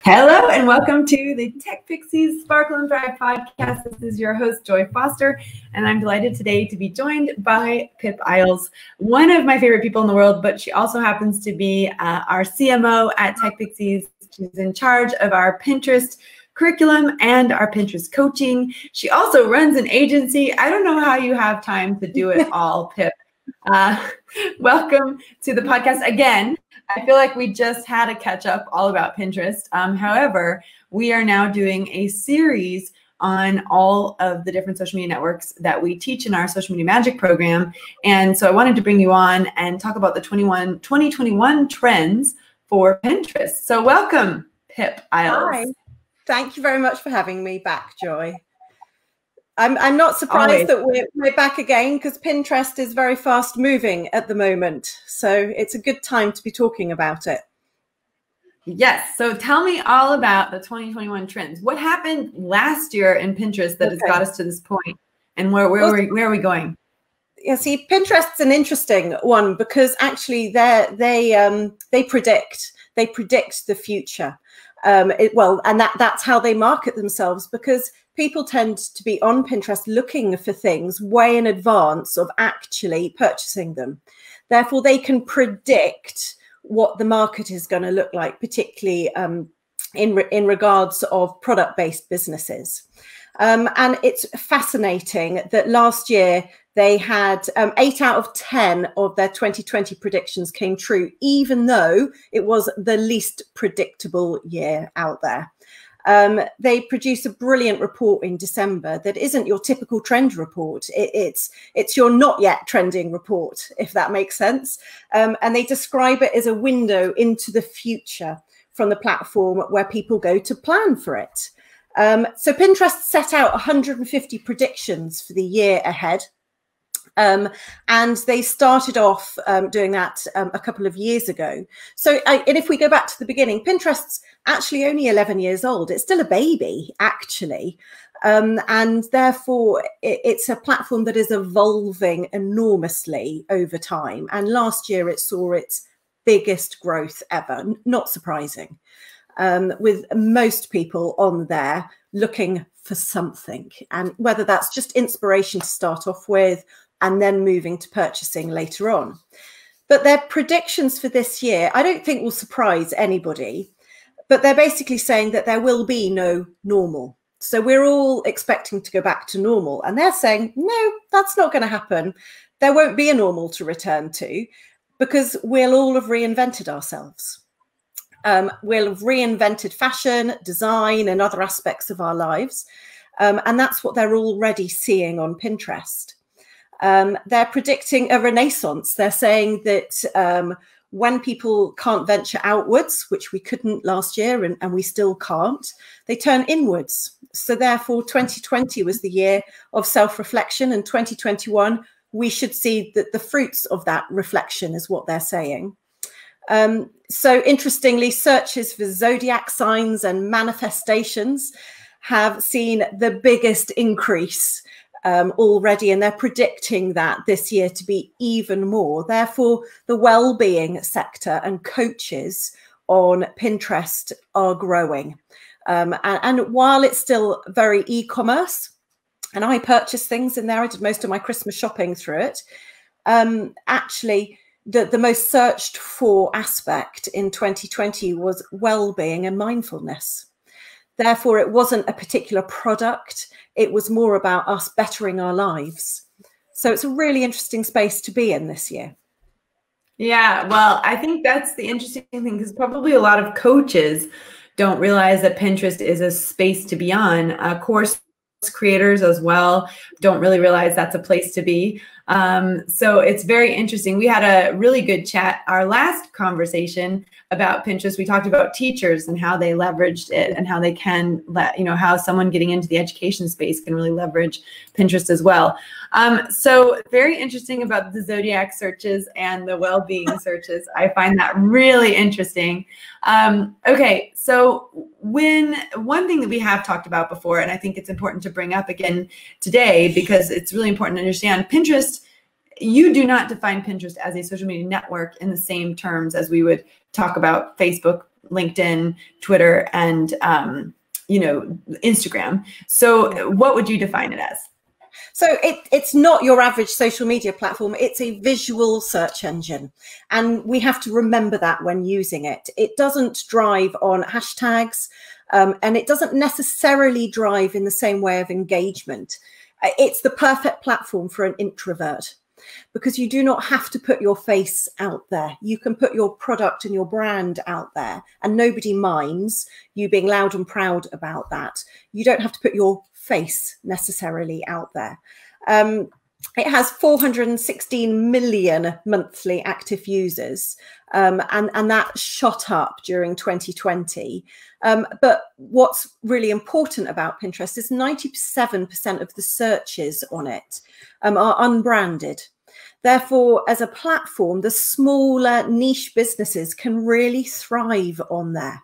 Hello and welcome to the Tech Pixies Sparkle and Thrive podcast. This is your host, Joy Foster, and I'm delighted today to be joined by Philippa Iles, one of my favorite people in the world, but she also happens to be our CMO at Tech Pixies. She's in charge of our Pinterest curriculum and our Pinterest coaching. She also runs an agency. I don't know how you have time to do it all, Pip. Welcome to the podcast again. I feel like we just had a catch up all about Pinterest. However, we are now doing a series on all of the different social media networks that we teach in our Social Media Magic program. And so I wanted to bring you on and talk about the 2021 trends for Pinterest. So welcome, Philippa Iles. Hi. Thank you very much for having me back, Joy. I'm not surprised that we're back again because Pinterest is very fast moving at the moment. So it's a good time to be talking about it. Yes. So tell me all about the 2021 trends. What happened last year in Pinterest that has got us to this point, and where are we going? Yeah, see, Pinterest's an interesting one because actually they predict the future. And that's how they market themselves, because people tend to be on Pinterest looking for things way in advance of actually purchasing them. Therefore, they can predict what the market is going to look like, particularly in regards of product-based businesses. And it's fascinating that last year they had 8 out of 10 of their 2020 predictions came true, even though it was the least predictable year out there. They produced a brilliant report in December that isn't your typical trend report. It's your not yet trending report, if that makes sense. And they describe it as a window into the future from the platform where people go to plan for it. So Pinterest set out 150 predictions for the year ahead. And they started off doing that a couple of years ago. So and if we go back to the beginning, Pinterest's actually only 11 years old. It's still a baby, actually. And therefore, it's a platform that is evolving enormously over time. And last year, it saw its biggest growth ever, not surprising, with most people on there looking for something. And whether that's just inspiration to start off with, and then moving to purchasing later on. But their predictions for this year, I don't think will surprise anybody, but they're basically saying that there will be no normal. So we're all expecting to go back to normal. And they're saying, no, that's not going to happen. There won't be a normal to return to because we'll all have reinvented ourselves. We'll have reinvented fashion, design, and other aspects of our lives. And that's what they're already seeing on Pinterest. They're predicting a renaissance. They're saying that when people can't venture outwards, which we couldn't last year and we still can't, they turn inwards. So therefore, 2020 was the year of self-reflection, and 2021, we should see that the fruits of that reflection is what they're saying. So interestingly, searches for zodiac signs and manifestations have seen the biggest increase already, and they're predicting that this year to be even more. Therefore, the well-being sector and coaches on Pinterest are growing. And while it's still very e-commerce, and I purchase things in there, I did most of my Christmas shopping through it, actually, the most searched for aspect in 2020 was well-being and mindfulness. Therefore, it wasn't a particular product. It was more about us bettering our lives. So it's a really interesting space to be in this year. Yeah, well, I think that's the interesting thing, because probably a lot of coaches don't realize that Pinterest is a space to be on. Course creators as well don't really realize that's a place to be. So it's very interesting. We had a really good chat, our last conversation about Pinterest. We talked about teachers and how they leveraged it and how they can how someone getting into the education space can really leverage Pinterest as well. So very interesting about the zodiac searches and the well-being searches. I find that really interesting. Okay, so one thing that we have talked about before, and I think it's important to bring up again today because it's really important to understand, Pinterest, you do not define Pinterest as a social media network in the same terms as we would talk about Facebook, LinkedIn, Twitter, and Instagram. So what would you define it as? So it's not your average social media platform. It's a visual search engine. And we have to remember that when using it. It doesn't drive on hashtags, and it doesn't necessarily drive in the same way of engagement. It's the perfect platform for an introvert, because you do not have to put your face out there. You can put your product and your brand out there, and nobody minds you being loud and proud about that. You don't have to put your face necessarily out there. It has 416 million monthly active users, and that shot up during 2020. But what's really important about Pinterest is 97% of the searches on it are unbranded. Therefore, as a platform, the smaller niche businesses can really thrive on there.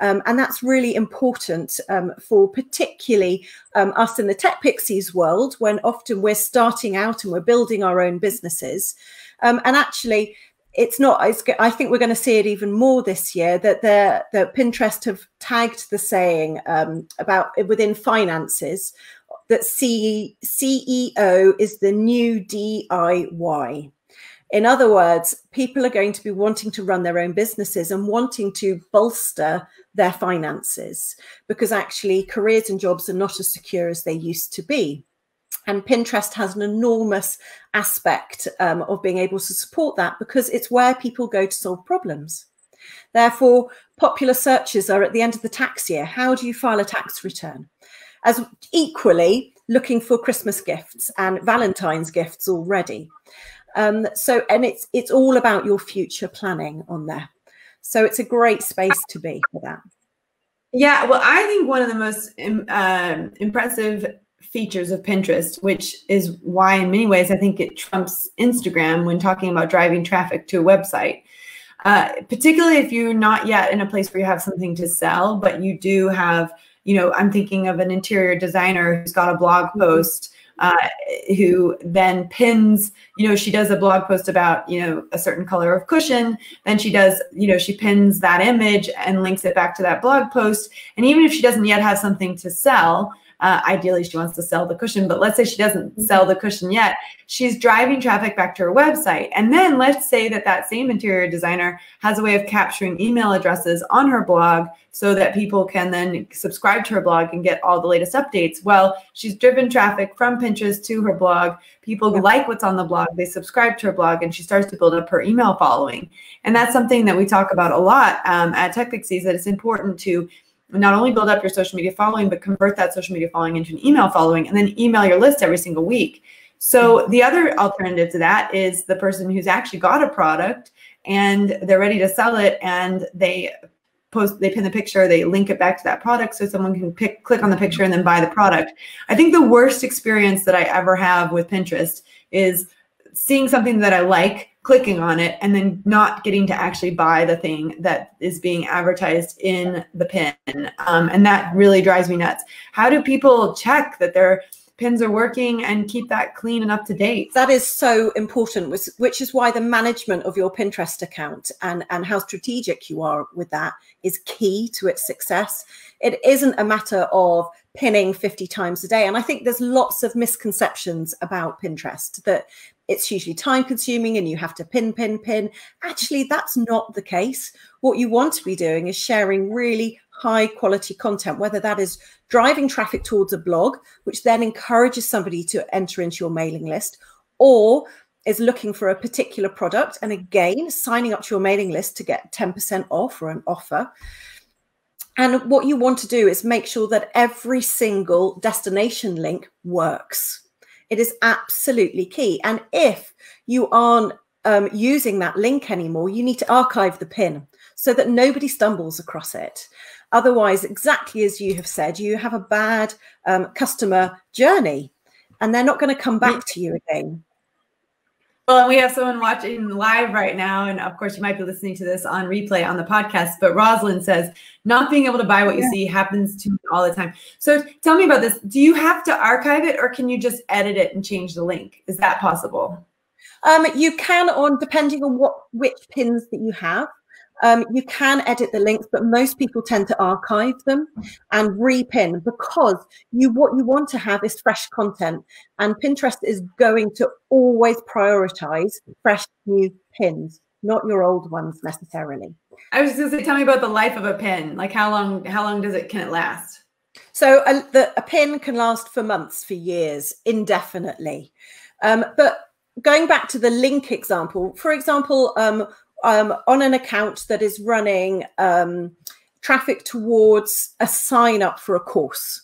And that's really important for particularly us in the Tech Pixies world, when often we're starting out and we're building our own businesses. And actually, it's not, I think we're going to see it even more this year, that Pinterest have tagged the saying about within finances, that CEO is the new DIY. In other words, people are going to be wanting to run their own businesses and wanting to bolster their finances, because actually careers and jobs are not as secure as they used to be. And Pinterest has an enormous aspect of being able to support that, because it's where people go to solve problems. Therefore, popular searches are at the end of the tax year. How do you file a tax return? As equally looking for Christmas gifts and Valentine's gifts already. And it's all about your future planning on there. So it's a great space to be for that. Yeah, well, I think one of the most impressive features of Pinterest, which is why in many ways I think it trumps Instagram when talking about driving traffic to a website, particularly if you're not yet in a place where you have something to sell, but you do have, I'm thinking of an interior designer who's got a blog post who then pins, she does a blog post about, a certain color of cushion. Then she does, she pins that image and links it back to that blog post. And even if she doesn't yet have something to sell, ideally she wants to sell the cushion, but let's say she doesn't sell the cushion yet, she's driving traffic back to her website. And then let's say that same interior designer has a way of capturing email addresses on her blog so that people can then subscribe to her blog and get all the latest updates. Well, she's driven traffic from Pinterest to her blog. People like what's on the blog, they subscribe to her blog, and she starts to build up her email following. And that's something that we talk about a lot at Tech Pixies, that it's important to not only build up your social media following, but convert that social media following into an email following, and then email your list every single week. So the other alternative to that is the person who's actually got a product and they're ready to sell it, and they pin the picture, they link it back to that product so someone can click on the picture and then buy the product. I think the worst experience that I ever have with Pinterest is seeing something that I like, clicking on it, and then not getting to actually buy the thing that is being advertised in the pin. And that really drives me nuts. How do people check that their pins are working and keep that clean and up to date? That is so important, which is why the management of your Pinterest account and how strategic you are with that is key to its success. It isn't a matter of pinning 50 times a day. And I think there's lots of misconceptions about Pinterest, that it's hugely time consuming and you have to pin. Actually, that's not the case. What you want to be doing is sharing really high quality content, whether that is driving traffic towards a blog, which then encourages somebody to enter into your mailing list, or is looking for a particular product, and again, signing up to your mailing list to get 10% off or an offer. And what you want to do is make sure that every single destination link works. It is absolutely key. And if you aren't using that link anymore, you need to archive the pin so that nobody stumbles across it. Otherwise, exactly as you have said, you have a bad customer journey and they're not going to come back to you again. Well, we have someone watching live right now, and of course you might be listening to this on replay on the podcast, but Rosalind says, not being able to buy what you see happens to me all the time. So tell me about this. Do you have to archive it, or can you just edit it and change the link? Is that possible? You can, depending on which pins that you have. You can edit the links, but most people tend to archive them and repin, because what you want to have is fresh content, and Pinterest is going to always prioritize fresh new pins, not your old ones necessarily. I was just gonna say, tell me about the life of a pin. Like how long can it last? So a pin can last for months, for years, indefinitely. But going back to the link example, for example, on an account that is running traffic towards a sign up for a course,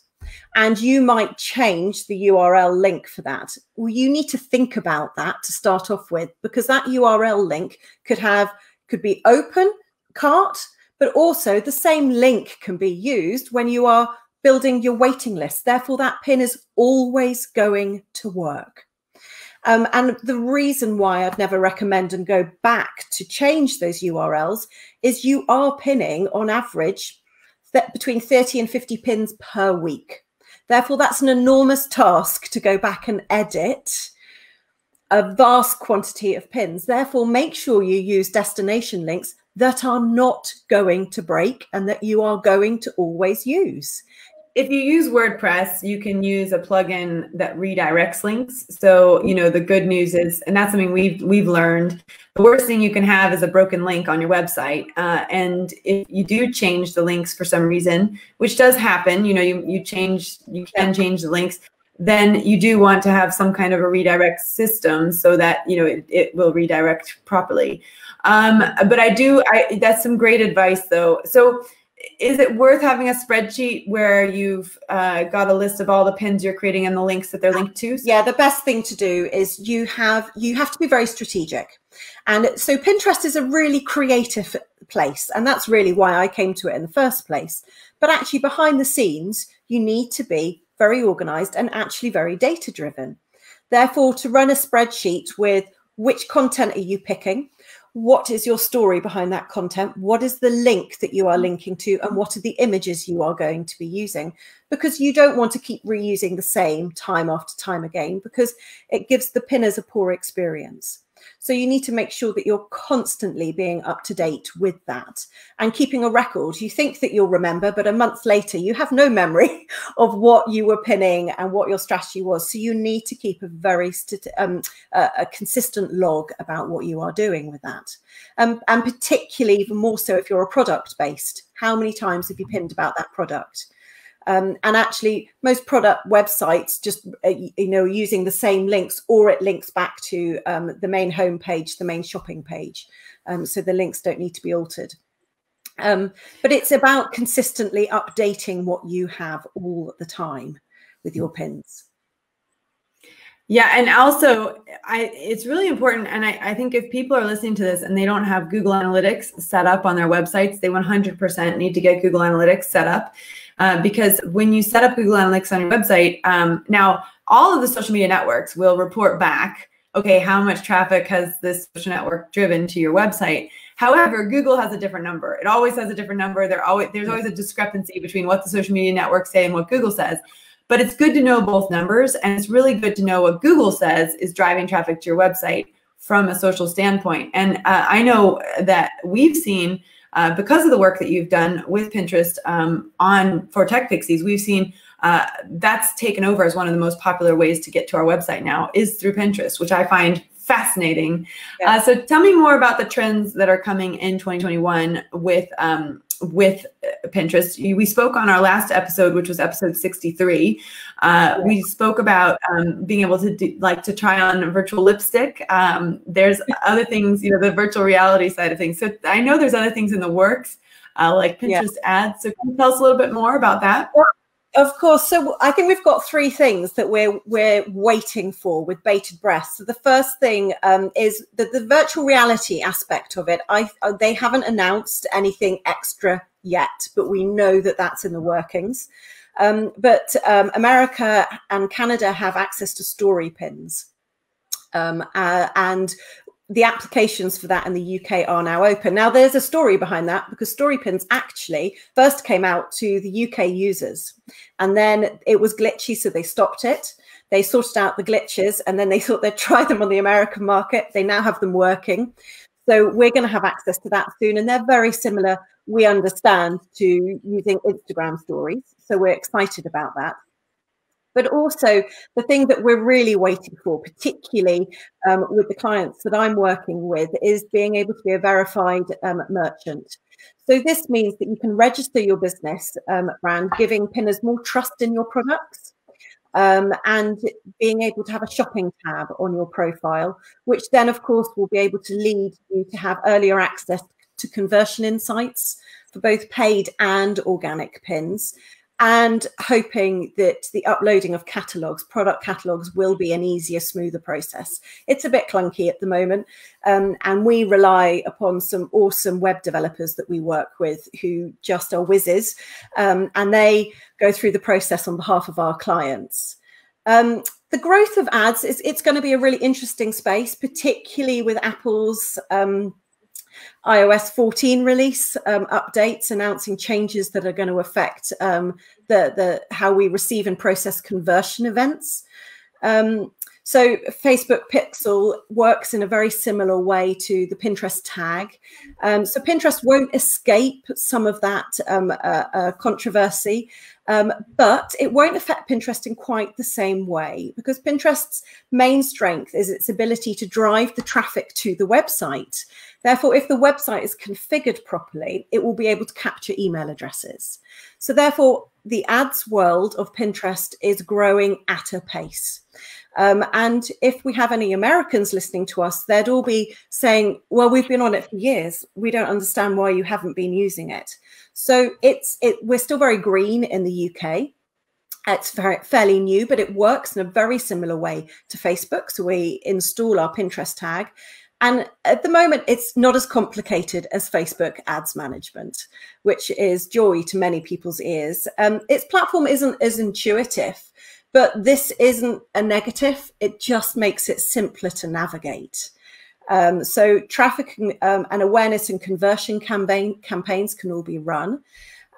and you might change the URL link for that. Well, you need to think about that to start off with, because that URL link could be open cart, but also the same link can be used when you are building your waiting list. Therefore, that pin is always going to work. And the reason why I'd never recommend and go back to change those URLs is you are pinning on average between 30 and 50 pins per week. Therefore, that's an enormous task to go back and edit a vast quantity of pins. Therefore, make sure you use destination links that are not going to break and that you are going to always use. If you use WordPress, you can use a plugin that redirects links. So, you know, the good news is, and that's something we've learned, the worst thing you can have is a broken link on your website. And if you do change the links for some reason, which does happen, you know, you can change the links, then you do want to have some kind of a redirect system so that, you know, it will redirect properly. But that's some great advice though. So is it worth having a spreadsheet where you've got a list of all the pins you're creating and the links that they're linked to? Yeah, the best thing to do is you have to be very strategic. And so Pinterest is a really creative place, and that's really why I came to it in the first place. But actually behind the scenes, you need to be very organized and actually very data driven. Therefore, to run a spreadsheet with which content are you picking, what is your story behind that content, what is the link that you are linking to, and what are the images you are going to be using, because you don't want to keep reusing the same time after time again, because it gives the pinners a poor experience. So you need to make sure that you're constantly being up to date with that and keeping a record. You think that you'll remember, but a month later you have no memory of what you were pinning and what your strategy was. So you need to keep a very a consistent log about what you are doing with that. And particularly even more so if you're a product based, how many times have you pinned about that product? And actually, most product websites just, using the same links, or it links back to the main home page, the main shopping page. So the links don't need to be altered. But it's about consistently updating what you have all the time with your pins. Yeah, and also it's really important, and I think if people are listening to this and they don't have Google Analytics set up on their websites, they 100% need to get Google Analytics set up, because when you set up Google Analytics on your website, now all of the social media networks will report back, okay, how much traffic has this social network driven to your website? However, Google has a different number. It always has a different number. There's always a discrepancy between what the social media networks say and what Google says. But it's good to know both numbers, and it's really good to know what Google says is driving traffic to your website from a social standpoint. And I know that we've seen, because of the work that you've done with Pinterest for Tech Pixies, we've seen that's taken over as one of the most popular ways to get to our website now is through Pinterest, which I find fascinating. Yeah. So tell me more about the trends that are coming in 2021 with Pinterest. We spoke on our last episode, which was episode 63. We spoke about being able to try on virtual lipstick. There's other things, the virtual reality side of things. So I know there's other things in the works, like Pinterest ads. So can you tell us a little bit more about that? Of course. So I think we've got three things that we're waiting for with bated breath. So the first thing is the virtual reality aspect of it. They haven't announced anything extra yet, but we know that that's in the workings. But America and Canada have access to story pins, and the applications for that in the UK are now open. Now, there's a story behind that, because story pins actually first came out to the UK users, and then it was glitchy, so they stopped it. They sorted out the glitches, and then they thought they'd try them on the American market. They now have them working. So we're going to have access to that soon. And they're very similar, we understand, to using Instagram stories. So we're excited about that. But also the thing that we're really waiting for, particularly with the clients that I'm working with, is being able to be a verified merchant. So this means that you can register your business brand, giving pinners more trust in your products, and being able to have a shopping tab on your profile, which then, of course, will be able to lead you to have earlier access to conversion insights for both paid and organic pins. And hoping that the uploading of catalogs, product catalogs, will be an easier, smoother process. It's a bit clunky at the moment, and we rely upon some awesome web developers that we work with who just are whizzes, and they go through the process on behalf of our clients. The growth of ads, it's going to be a really interesting space, particularly with Apple's iOS 14 release updates announcing changes that are going to affect how we receive and process conversion events. So Facebook Pixel works in a very similar way to the Pinterest tag. So Pinterest won't escape some of that controversy, but it won't affect Pinterest in quite the same way, because Pinterest's main strength is its ability to drive the traffic to the website. Therefore, if the website is configured properly, it will be able to capture email addresses. So therefore, the ads world of Pinterest is growing at a pace. And if we have any Americans listening to us, they'd all be saying, well, we've been on it for years. We don't understand why you haven't been using it. So we're still very green in the UK. It's fairly new, but it works in a very similar way to Facebook. So we install our Pinterest tag. And at the moment, it's not as complicated as Facebook ads management, which is joy to many people's ears. Its platform isn't as intuitive, but this isn't a negative. It just makes it simpler to navigate. So traffic and awareness and conversion campaigns can all be run.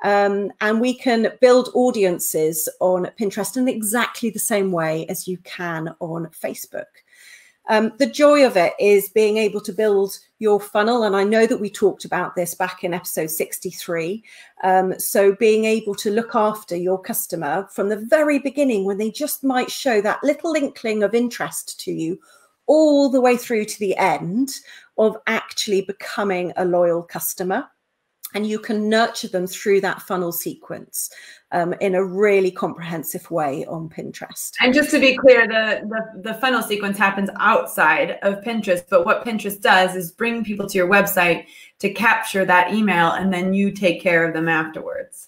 And we can build audiences on Pinterest in exactly the same way as you can on Facebook. The joy of it is being able to build your funnel. And I know that we talked about this back in episode 63. So being able to look after your customer from the very beginning, when they just might show that little inkling of interest to you, all the way through to the end of actually becoming a loyal customer. And you can nurture them through that funnel sequence in a really comprehensive way on Pinterest. And just to be clear, the funnel sequence happens outside of Pinterest, but what Pinterest does is bring people to your website to capture that email, and then you take care of them afterwards.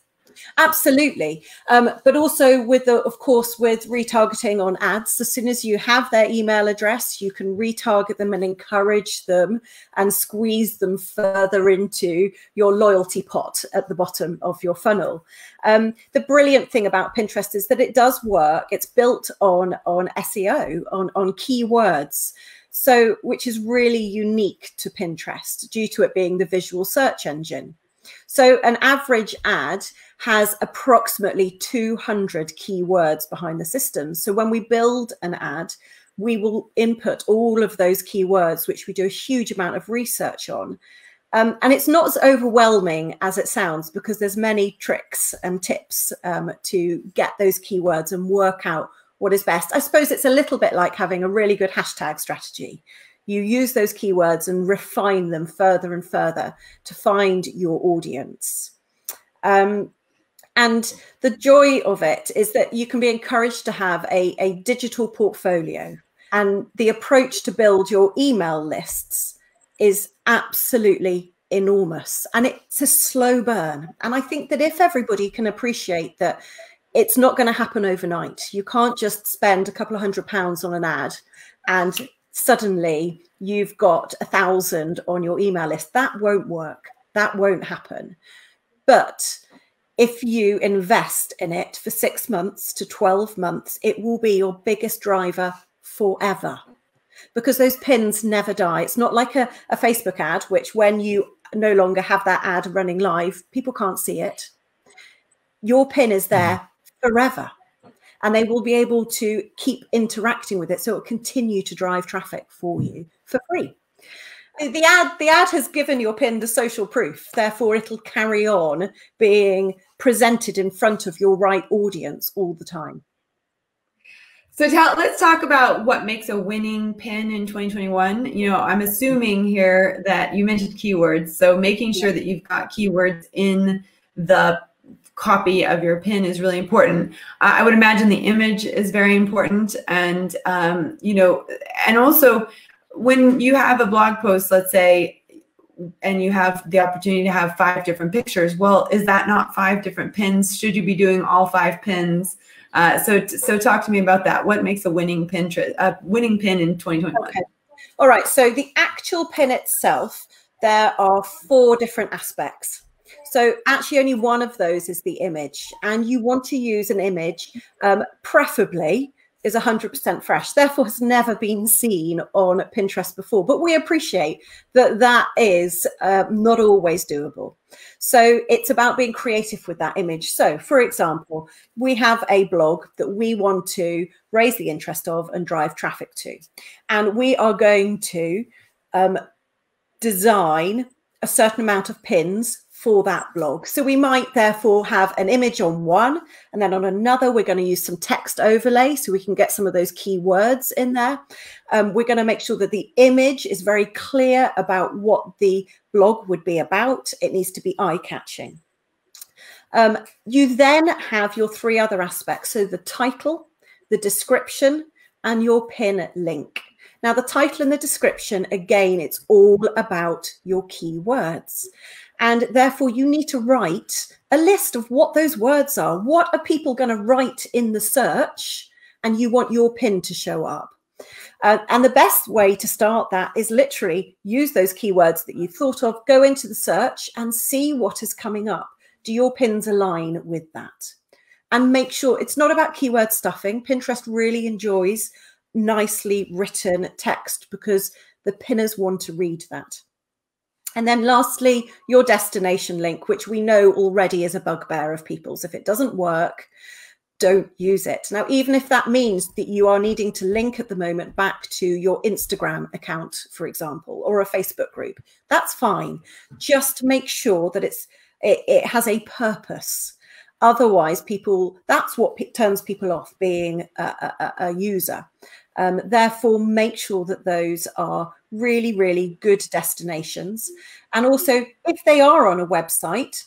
Absolutely. But also with of course, with retargeting on ads, as soon as you have their email address, you can retarget them and encourage them and squeeze them further into your loyalty pot at the bottom of your funnel. The brilliant thing about Pinterest is that it does work. It's built on SEO, on keywords. So, which is really unique to Pinterest due to it being the visual search engine. So an average ad has approximately 200 keywords behind the system. So when we build an ad, we will input all of those keywords, which we do a huge amount of research on. And it's not as overwhelming as it sounds, because there's many tricks and tips to get those keywords and work out what is best. I suppose it's a little bit like having a really good hashtag strategy. You use those keywords and refine them further and further to find your audience. And the joy of it is that you can be encouraged to have a digital portfolio. And the approach to build your email lists is absolutely enormous. And it's a slow burn. And I think that if everybody can appreciate that it's not going to happen overnight, you can't just spend a couple of £100 on an ad and suddenly you've got 1,000 on your email list. That won't work. That won't happen. But if you invest in it for 6 months to 12 months, it will be your biggest driver forever, because those pins never die. It's not like a Facebook ad, which when you no longer have that ad running live, people can't see it. Your pin is there forever. And they will be able to keep interacting with it. So it will continue to drive traffic for you for free. The ad has given your pin the social proof. Therefore, it'll carry on being presented in front of your right audience all the time. So let's talk about what makes a winning pin in 2021. You know, I'm assuming here that you mentioned keywords. So making sure that you've got keywords in the copy of your pin is really important. I would imagine the image is very important. And, you know, and also when you have a blog post, let's say, and you have the opportunity to have 5 different pictures, well, is that not 5 different pins? Should you be doing all 5 pins? So talk to me about that. What makes a winning pin in 2021? Okay. All right. So the actual pin itself, there are 4 different aspects. So actually only one of those is the image, and you want to use an image, preferably is 100% fresh, therefore has never been seen on Pinterest before. But we appreciate that that is not always doable. So it's about being creative with that image. So for example, we have a blog that we want to raise the interest of and drive traffic to. And we are going to design a certain amount of pins for that blog. So we might therefore have an image on one, and then on another, we're going to use some text overlay so we can get some of those keywords in there. We're going to make sure that the image is very clear about what the blog would be about. It needs to be eye-catching. You then have your 3 other aspects. So the title, the description, and your pin link. Now, the title and the description, again, it's all about your keywords. And therefore, you need to write a list of what those words are. What are people going to write in the search? And you want your pin to show up. And the best way to start that is literally use those keywords that you've thought of, go into the search and see what is coming up. Do your pins align with that? And make sure it's not about keyword stuffing. Pinterest really enjoys nicely written text because the pinners want to read that. And then lastly, your destination link, which we know already is a bugbear of people's. If it doesn't work, don't use it. Now, even if that means that you are needing to link at the moment back to your Instagram account, for example, or a Facebook group, that's fine. Just make sure that it has a purpose. Otherwise, that's what turns people off being a user. Therefore, make sure that those are really, really good destinations. And also, if they are on a website,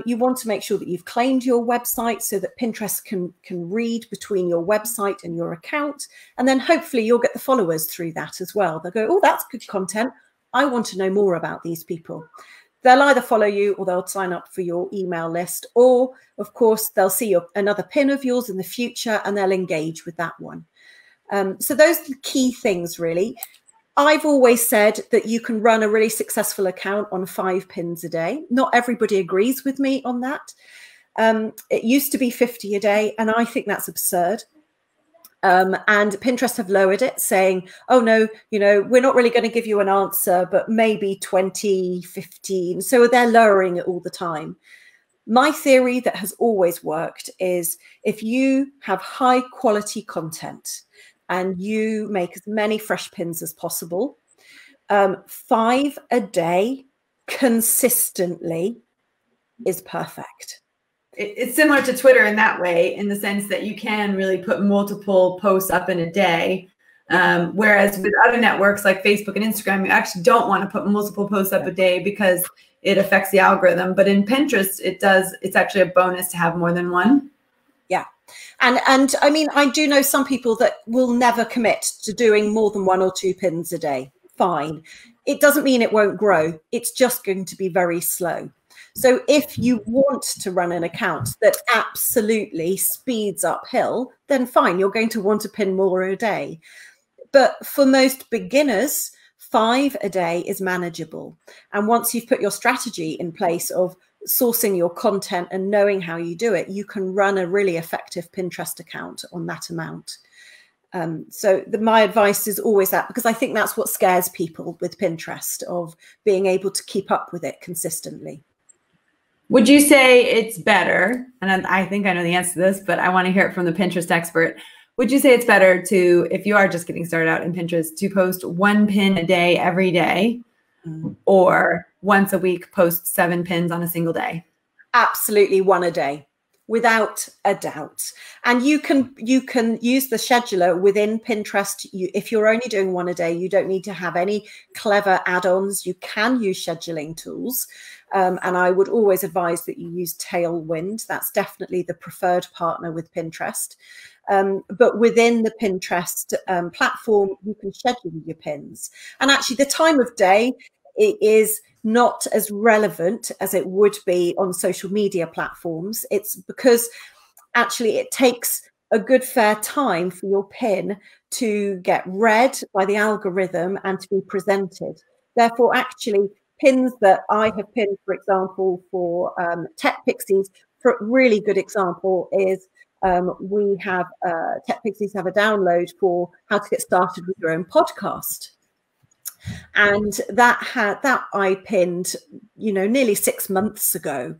you want to make sure that you've claimed your website so that Pinterest can read between your website and your account. And then hopefully you'll get the followers through that as well. They'll go, oh, that's good content. I want to know more about these people. They'll either follow you or they'll sign up for your email list. Or, of course, they'll see another pin of yours in the future and they'll engage with that one. So those are the key things, really. I've always said that you can run a really successful account on 5 pins a day. Not everybody agrees with me on that. It used to be 50 a day, and I think that's absurd. And Pinterest have lowered it, saying, oh, no, you know, we're not really going to give you an answer, but maybe 20, 15. So they're lowering it all the time. My theory that has always worked is if you have high quality content, and you make as many fresh pins as possible, 5 a day consistently is perfect. It's similar to Twitter in that way, in the sense that you can really put multiple posts up in a day. Whereas with other networks like Facebook and Instagram, you actually don't want to put multiple posts up a day because it affects the algorithm. But in Pinterest, it's actually a bonus to have more than one. Yeah. And I mean, I do know some people that will never commit to doing more than 1 or 2 pins a day. Fine. It doesn't mean it won't grow. It's just going to be very slow. So if you want to run an account that absolutely speeds uphill, then fine, you're going to want to pin more a day. But for most beginners, 5 a day is manageable. And once you've put your strategy in place of sourcing your content and knowing how you do it, you can run a really effective Pinterest account on that amount. So my advice is always that, because I think that's what scares people with Pinterest, of being able to keep up with it consistently. Would you say it's better, and I think I know the answer to this, but I want to hear it from the Pinterest expert. Would you say it's better to, if you are just getting started out in Pinterest, to post 1 pin a day every day, or once a week post 7 pins on a single day? Absolutely, one a day, without a doubt. And you can use the scheduler within Pinterest. If you're only doing one a day, you don't need to have any clever add-ons. You can use scheduling tools. And I would always advise that you use Tailwind. That's definitely the preferred partner with Pinterest. But within the Pinterest platform, you can schedule your pins. And actually the time of day, it is not as relevant as it would be on social media platforms. It's because actually it takes a good fair time for your pin to get read by the algorithm and to be presented. Therefore, actually, pins that I have pinned, for example, for Tech Pixies, for a really good example is we have Tech Pixies have a download for how to get started with your own podcast. And that I pinned, nearly 6 months ago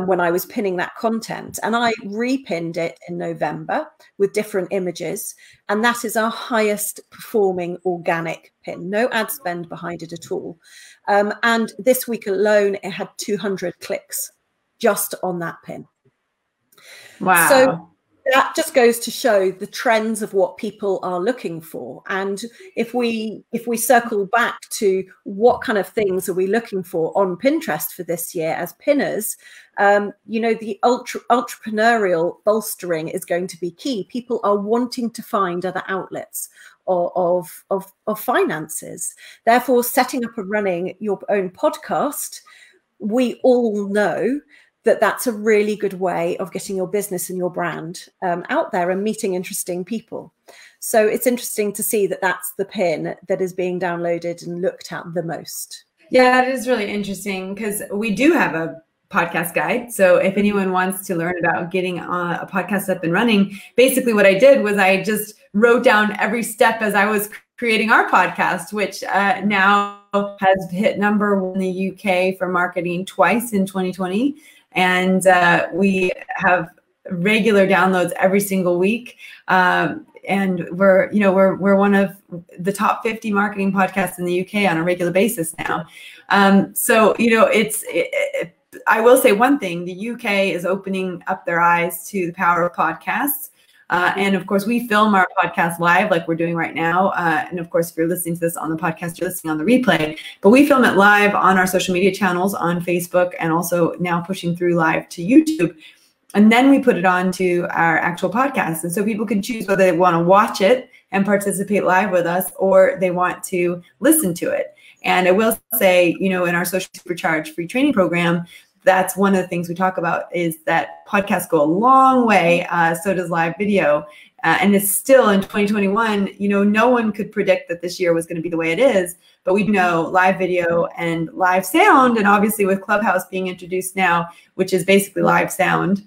when I was pinning that content, and I repinned it in November with different images. And that is our highest performing organic pin, no ad spend behind it at all. And this week alone, it had 200 clicks just on that pin. Wow. So that just goes to show the trends of what people are looking for. And if we circle back to what kind of things are we looking for on Pinterest for this year as pinners, the entrepreneurial bolstering is going to be key. People are wanting to find other outlets of finances. Therefore, setting up and running your own podcast, we all know that that's a really good way of getting your business and your brand out there and meeting interesting people. So it's interesting to see that that's the pin that is being downloaded and looked at the most. Yeah, it is really interesting because we do have a podcast guide. So if anyone wants to learn about getting a podcast up and running, basically what I did was I just wrote down every step as I was creating our podcast, which now has hit #1 in the UK for marketing twice in 2020. And we have regular downloads every single week. And we're one of the top 50 marketing podcasts in the UK on a regular basis now. I will say one thing, the UK is opening up their eyes to the power of podcasts. And of course, we film our podcast live like we're doing right now. And of course, if you're listening to this on the podcast, you're listening on the replay. But we film it live on our social media channels on Facebook and also now pushing through live to YouTube. And then we put it on to our actual podcast. And so people can choose whether they want to watch it and participate live with us or they want to listen to it. And I will say, in our Social Supercharge free training program, that's one of the things we talk about is that podcasts go a long way. So does live video. And it's still in 2021, no one could predict that this year was going to be the way it is. But we know live video and live sound. And obviously with Clubhouse being introduced now, which is basically live sound,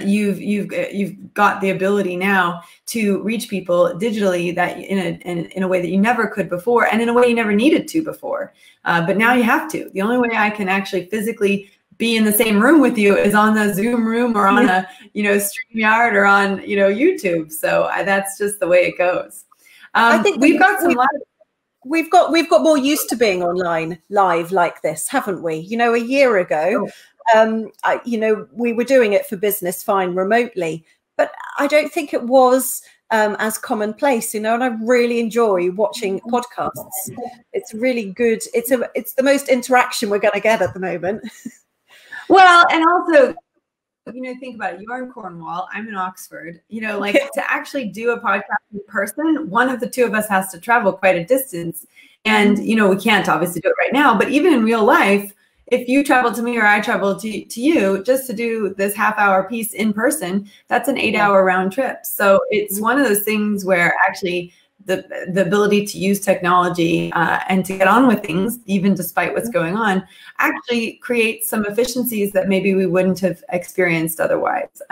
you've got the ability now to reach people digitally that in a way that you never could before, and in a way you never needed to before. But now you have to. The only way I can actually physically be in the same room with you is on the Zoom room or on a StreamYard or on YouTube. So that's just the way it goes. I think we've got more used to being online live like this, haven't we? A year ago. We were doing it for business fine remotely, but I don't think it was as commonplace, and I really enjoy watching podcasts. It's really good. It's the most interaction we're going to get at the moment. Well, and also, think about it. You're in Cornwall. I'm in Oxford. To actually do a podcast in person, one of the two of us has to travel quite a distance. And, we can't obviously do it right now, but even in real life, if you travel to me or I travel to you just to do this half-hour piece in person, that's an 8-hour round trip. So it's one of those things where actually the ability to use technology and to get on with things, even despite what's going on, actually creates some efficiencies that maybe we wouldn't have experienced otherwise.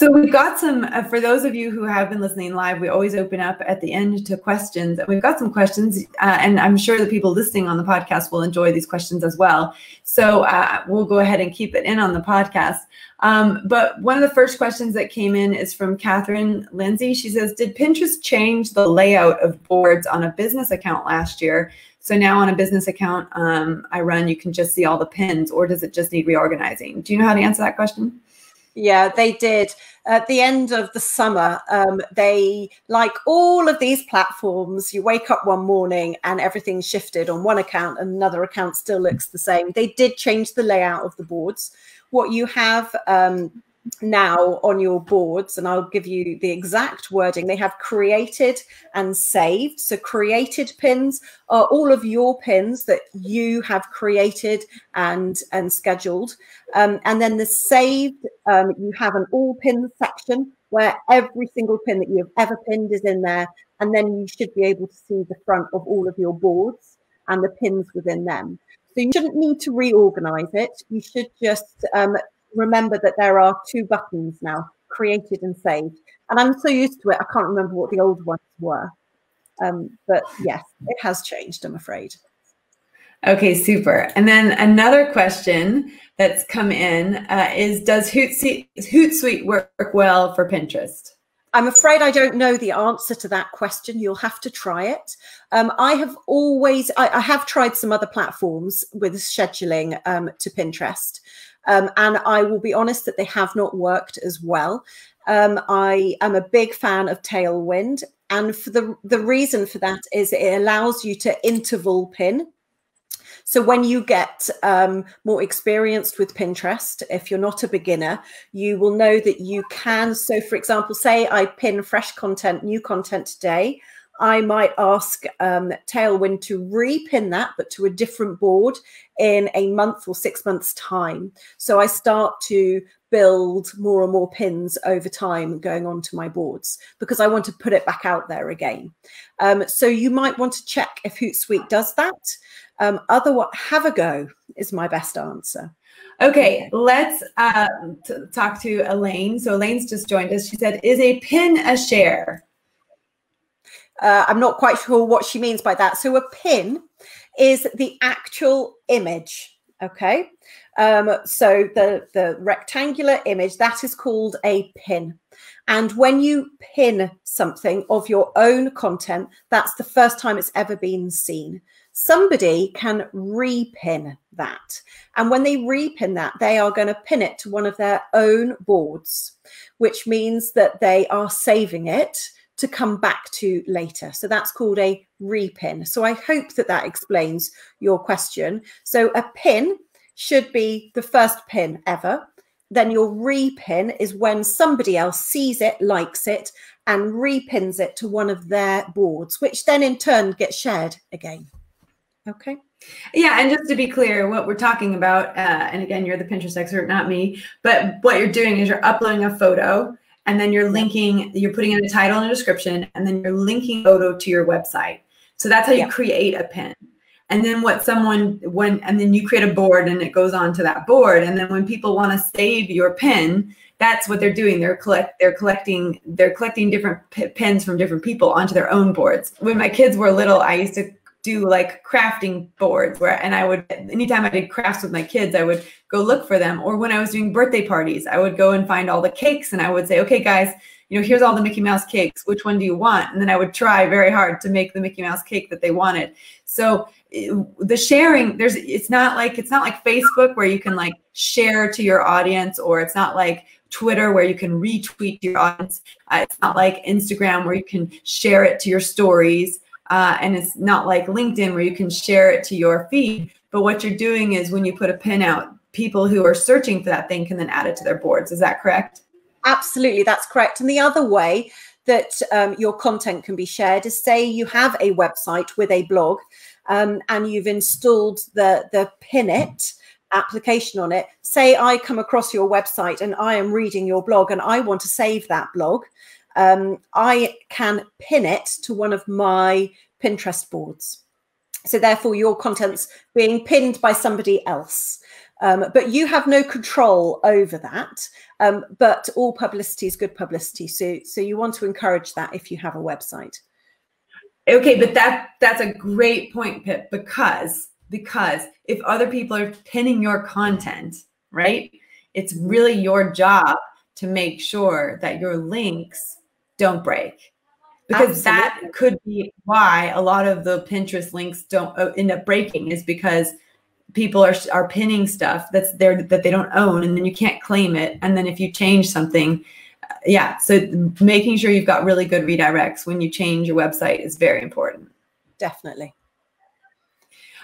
So we've got some, for those of you who have been listening live, we always open up at the end to questions. And we've got some questions, and I'm sure the people listening on the podcast will enjoy these questions as well. So we'll go ahead and keep it in on the podcast. But one of the first questions that came in is from Catherine Lindsay. She says, did Pinterest change the layout of boards on a business account last year? So now on a business account I run, you can just see all the pins, or does it just need reorganizing? Do you know how to answer that question? Yeah, they did. At the end of the summer, they, like all of these platforms, you wake up one morning and everything's shifted on one account and another account still looks the same. They did change the layout of the boards. What you have now on your boards, and I'll give you the exact wording, they have created and saved. So created pins are all of your pins that you have created and scheduled. And then the saved, you have an all pins section where every single pin that you've ever pinned is in there. And then you should be able to see the front of all of your boards and the pins within them. So you shouldn't need to reorganize it. You should just remember that there are two buttons now, created and saved. And I'm so used to it, I can't remember what the old ones were. But yes, it has changed, I'm afraid. Okay, super. And then another question that's come in is, does Hootsuite work well for Pinterest? I'm afraid I don't know the answer to that question. You'll have to try it. I have tried some other platforms with scheduling to Pinterest. And I will be honest that they have not worked as well. I am a big fan of Tailwind. And for the reason for that is it allows you to interval pin. So when you get more experienced with Pinterest, if you're not a beginner, you will know that you can. So for example, say I pin fresh content, new content today, I might ask Tailwind to repin that, but to a different board in a month or 6 months time. So I start to build more and more pins over time going onto my boards because I want to put it back out there again. So you might want to check if Hootsuite does that. Otherwise, have a go is my best answer. Okay, let's talk to Elaine. So Elaine's just joined us. She said, is a pin a share? I'm not quite sure what she means by that. So a pin is the actual image, okay? So the rectangular image, that is called a pin. And when you pin something of your own content, that's the first time it's ever been seen. Somebody can repin that. And when they repin that, they are going to pin it to one of their own boards, which means that they are saving it to come back to later. So that's called a repin. So I hope that that explains your question. So a pin should be the first pin ever. Then your repin is when somebody else sees it, likes it, and repins it to one of their boards, which then in turn gets shared again. Okay. Yeah, and just to be clear, what we're talking about, and again, you're the Pinterest expert, not me, but what you're doing is you're uploading a photo, and then you're linking, you're putting in a title and a description, and then you're linking photo to your website. So that's how you create a pin. And then and then you create a board and it goes on to that board. And then when people want to save your pin, that's what they're doing. They're collecting different pins from different people onto their own boards. When my kids were little, I used to do like crafting boards and I would, anytime I did crafts with my kids, I would go look for them. Or when I was doing birthday parties, I would go and find all the cakes and I would say, okay, guys, here's all the Mickey Mouse cakes. Which one do you want? And then I would try very hard to make the Mickey Mouse cake that they wanted. So the sharing, it's not like Facebook where you can like share to your audience, or it's not like Twitter where you can retweet to your audience. It's not like Instagram where you can share it to your stories. And it's not like LinkedIn where you can share it to your feed. But what you're doing is when you put a pin out, people who are searching for that thing can then add it to their boards. Is that correct? Absolutely, that's correct. And the other way that your content can be shared is, say you have a website with a blog and you've installed the Pin It application on it. Say I come across your website and I am reading your blog and I want to save that blog. I can pin it to one of my Pinterest boards. So therefore your content's being pinned by somebody else. But you have no control over that. But all publicity is good publicity. So you want to encourage that if you have a website. Okay, but that's a great point, Pip, because if other people are pinning your content, right, it's really your job to make sure that your links don't break. Because that could be why a lot of the Pinterest links don't end up breaking, is because people are pinning stuff that's there that they don't own, and then you can't claim it. And then if you change something, yeah. So making sure you've got really good redirects when you change your website is very important. Definitely.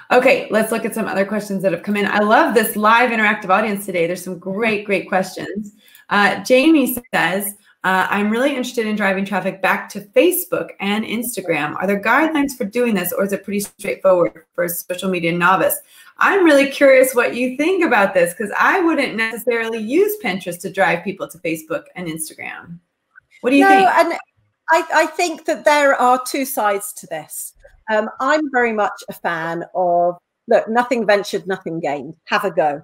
Okay, let's look at some other questions that have come in. I love this live interactive audience today. There's some great questions. Jamie says, I'm really interested in driving traffic back to Facebook and Instagram. Are there guidelines for doing this, or is it pretty straightforward for a social media novice? I'm really curious what you think about this, because I wouldn't necessarily use Pinterest to drive people to Facebook and Instagram. What do you think? And I think that there are two sides to this. I'm very much a fan of, look, nothing ventured, nothing gained. Have a go.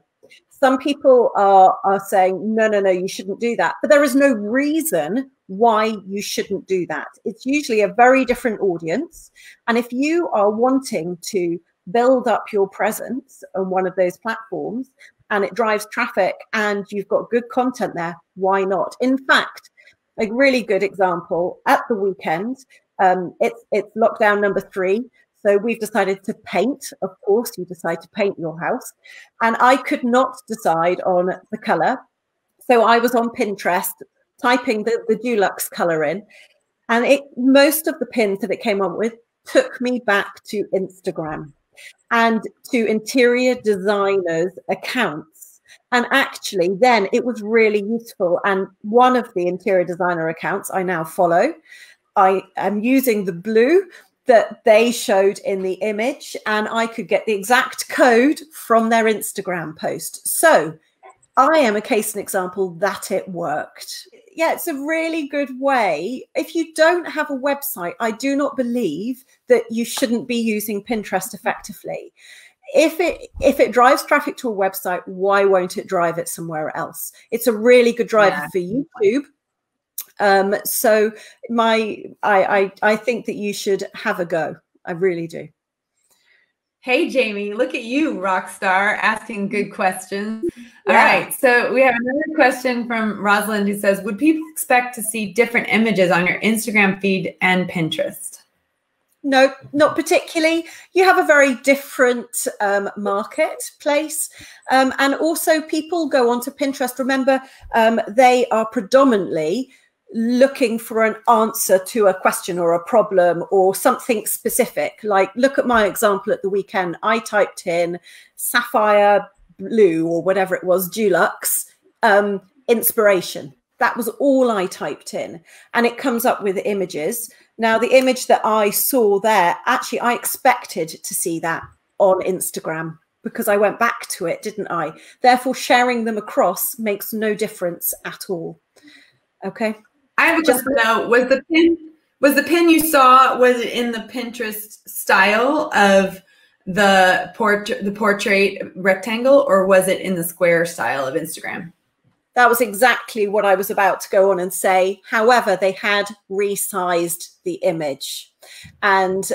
Some people are saying, no, you shouldn't do that. But there is no reason why you shouldn't do that. It's usually a very different audience. And if you are wanting to build up your presence on one of those platforms and it drives traffic and you've got good content there, why not? In fact, a really good example at the weekend, it's lockdown number 3. So we've decided to paint. Of course, you decide to paint your house. And I could not decide on the color. So I was on Pinterest typing the Dulux color in. And most of the pins that it came up with took me back to Instagram and to interior designers' accounts. And actually, then it was really useful. And one of the interior designer accounts I now follow, I am using the blue that they showed in the image, and I could get the exact code from their Instagram post. So I am a case and example that it worked. Yeah, it's a really good way. If you don't have a website, I do not believe that you shouldn't be using Pinterest effectively. If it drives traffic to a website, why won't it drive it somewhere else? It's a really good driver for YouTube. So I think that you should have a go. I really do. Hey, Jamie, look at you, rock star, asking good questions. All right. So we have another question from Rosalind who says, would people expect to see different images on your Instagram feed and Pinterest? No, not particularly. You have a very different marketplace. And also people go onto Pinterest. Remember, they are predominantly looking for an answer to a question or a problem or something specific. Like, look at my example at the weekend. I typed in sapphire blue or whatever it was, Dulux, inspiration. That was all I typed in. And it comes up with images. Now, the image that I saw there, actually, I expected to see that on Instagram because I went back to it, didn't I? Therefore, sharing them across makes no difference at all. Okay. I have a question though. Was the pin you saw, was it in the Pinterest style of the portrait rectangle, or was it in the square style of Instagram? That was exactly what I was about to go on and say. However, they had resized the image, and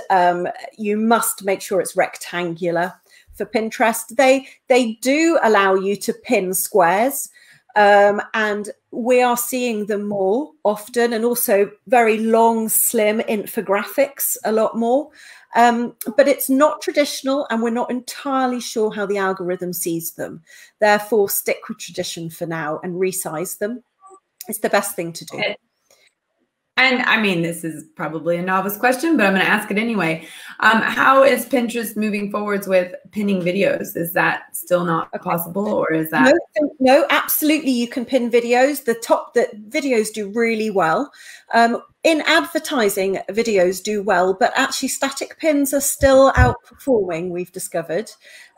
you must make sure it's rectangular for Pinterest. They do allow you to pin squares. And we are seeing them more often, and also very long, slim infographics a lot more. But it's not traditional, and we're not entirely sure how the algorithm sees them. Therefore, stick with tradition for now and resize them. It's the best thing to do. And I mean, this is probably a novice question, but I'm going to ask it anyway. How is Pinterest moving forwards with pinning videos? Is that still not possible, or is that? No, absolutely. You can pin videos. The videos do really well. In advertising, videos do well, but actually static pins are still outperforming, we've discovered.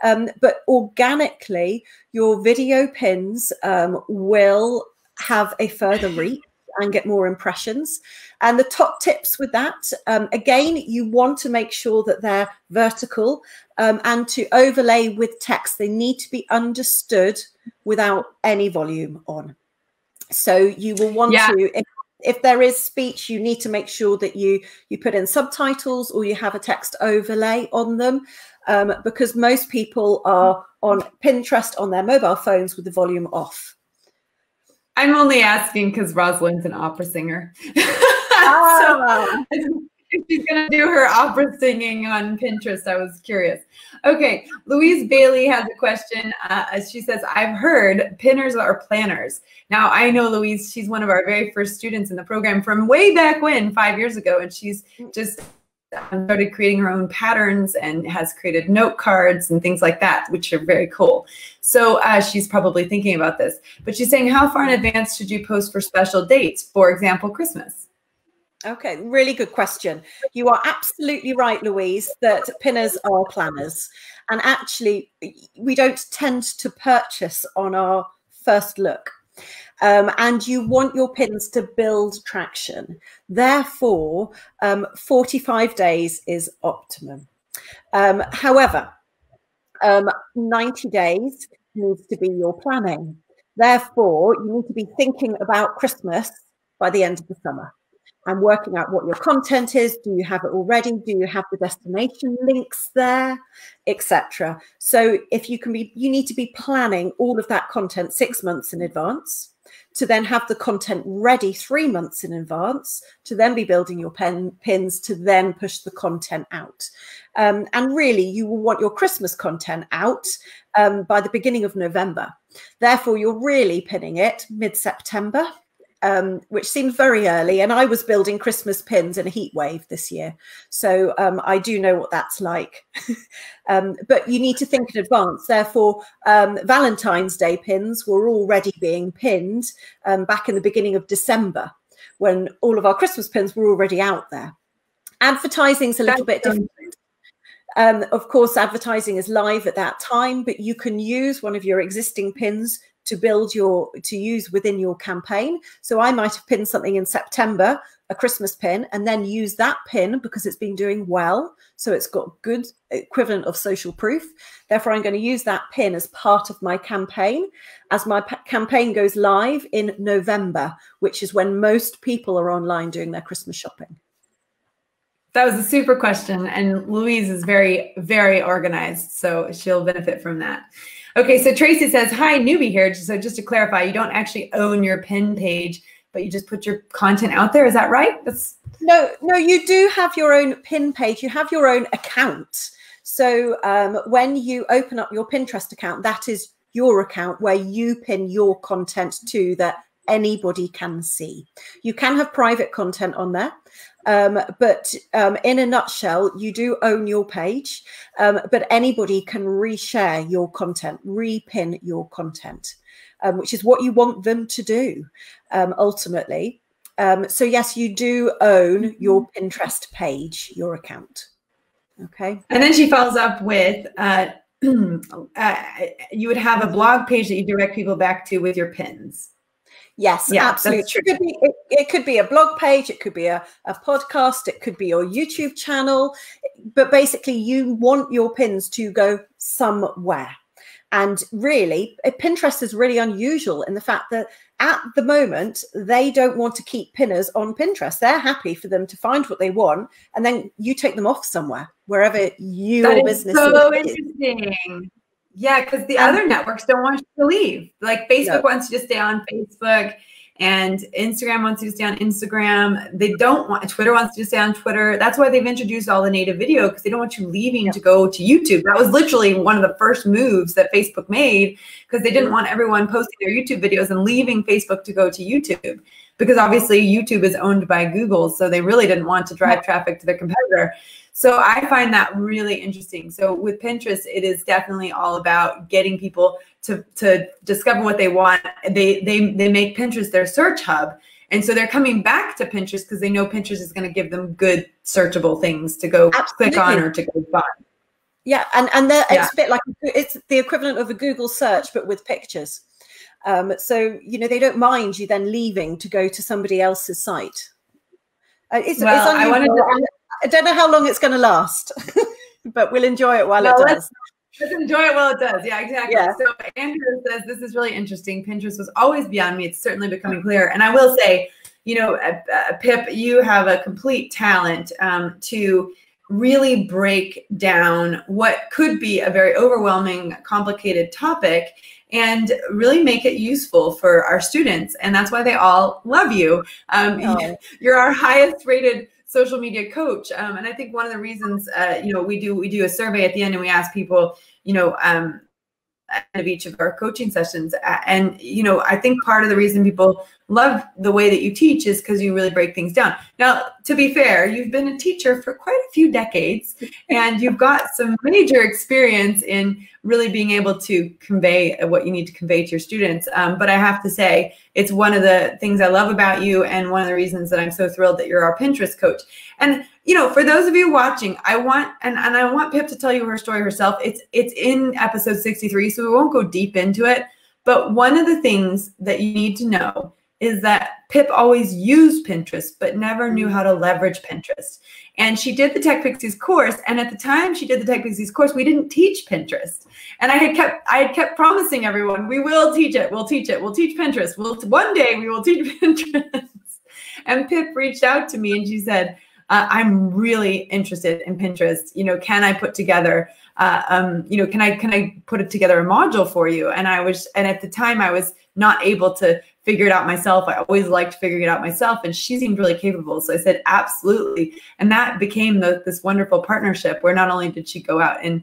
But organically, your video pins will have a further reach and get more impressions. And the top tips with that, again, you want to make sure that they're vertical and to overlay with text. They need to be understood without any volume on. So you will want to, if there is speech, you need to make sure that you put in subtitles or you have a text overlay on them, because most people are on Pinterest on their mobile phones with the volume off. I'm only asking because Rosalind's an opera singer. So if she's going to do her opera singing on Pinterest, I was curious. Okay, Louise Bailey has a question. She says, I've heard pinners are planners. Now, I know Louise, she's one of our very first students in the program from way back when, 5 years ago, and she's just started creating her own patterns and has created note cards and things like that, which are very cool. So she's probably thinking about this. But she's saying, how far in advance should you post for special dates? For example, Christmas. Okay, really good question. You are absolutely right, Louise, that pinners are planners. And actually, we don't tend to purchase on our first look. And you want your pins to build traction. Therefore, 45 days is optimum. However, 90 days needs to be your planning. Therefore, you need to be thinking about Christmas by the end of the summer and working out what your content is. Do you have it already? Do you have the destination links there, etc.? So if you can be, you need to be planning all of that content 6 months in advance, to then have the content ready 3 months in advance, to then be building your pins, to then push the content out. And really, you will want your Christmas content out by the beginning of November. Therefore, you're really pinning it mid-September, which seems very early. And I was building Christmas pins in a heat wave this year. So I do know what that's like. But you need to think in advance. Therefore, Valentine's Day pins were already being pinned back in the beginning of December, when all of our Christmas pins were already out there. Advertising's a little bit different. Of course, advertising is live at that time, but you can use one of your existing pins to use within your campaign. So I might have pinned something in September, a Christmas pin, and then use that pin because it's been doing well. So it's got good equivalent of social proof. Therefore, I'm going to use that pin as part of my campaign as my campaign goes live in November, which is when most people are online doing their Christmas shopping. That was a super question. And Louise is very, very organized, so she'll benefit from that. Okay, so Tracy says, hi, newbie here. So just to clarify, you don't actually own your pin page, but you just put your content out there. Is that right? No, you do have your own pin page. You have your own account. So when you open up your Pinterest account, that is your account where you pin your content to that anybody can see. You can have private content on there. But in a nutshell, you do own your page, but anybody can reshare your content, repin your content, which is what you want them to do ultimately. So yes, you do own your Pinterest page, your account. Okay. And then she follows up with, you would have a blog page that you direct people back to with your pins. Yes, yeah, absolutely. It could be a blog page, it could be a podcast, it could be your YouTube channel, but basically you want your pins to go somewhere. And really, Pinterest is really unusual in the fact that at the moment, they don't want to keep pinners on Pinterest. They're happy for them to find what they want, and then you take them off somewhere, wherever your business is. So interesting. Yeah, because the other networks don't want you to leave. Like Facebook wants you to stay on Facebook, and Instagram wants you to stay on Instagram. They don't want, Twitter wants you to stay on Twitter. That's why they've introduced all the native video, because they don't want you leaving to go to YouTube. That was literally one of the first moves that Facebook made, because they didn't want everyone posting their YouTube videos and leaving Facebook to go to YouTube, because obviously YouTube is owned by Google. So they really didn't want to drive traffic to their competitor. So I find that really interesting. So with Pinterest, it is definitely all about getting people to discover what they want. They make Pinterest their search hub. And so they're coming back to Pinterest because they know Pinterest is going to give them good searchable things to go click on or to go find. Yeah, and it's a bit like, it's the equivalent of a Google search, but with pictures. So, you know, they don't mind you then leaving to go to somebody else's site. It's unusual. I don't know how long it's going to last, but we'll enjoy it while it does. Let's enjoy it while it does. Yeah, exactly. Yeah. So Andrew says, this is really interesting. Pinterest was always beyond me. It's certainly becoming clear. And I will say, you know, Pip, you have a complete talent to really break down what could be a very overwhelming, complicated topic and really make it useful for our students. And that's why they all love you. You're our highest rated social media coach. And I think one of the reasons, you know, we do a survey at the end and we ask people, you know, at the end of each of our coaching sessions. And, you know, I think part of the reason people love the way that you teach is because you really break things down. Now, to be fair, you've been a teacher for quite a few decades and you've got some major experience in really being able to convey what you need to convey to your students. But I have to say, it's one of the things I love about you and one of the reasons that I'm so thrilled that you're our Pinterest coach. And, you know, for those of you watching, I want Pip to tell you her story herself. It's in episode 63, so we won't go deep into it. But one of the things that you need to know is that Pip always used Pinterest, but never knew how to leverage Pinterest. And she did the Tech Pixies course. And at the time she did the Tech Pixies course, we didn't teach Pinterest. And I had kept promising everyone, we will teach it. We'll teach it. We'll teach Pinterest. One day we will teach Pinterest. And Pip reached out to me and she said, I'm really interested in Pinterest. You know, can I put together, you know, can I put it together a module for you? And at the time I was not able to figure it out myself. I always liked figuring it out myself, and she seemed really capable. So I said, absolutely. And that became this wonderful partnership where not only did she go out and,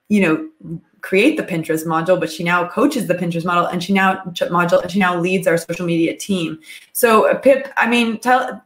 you know, create the Pinterest module, but she now coaches the Pinterest model, and she now leads our social media team. So Pip, I mean,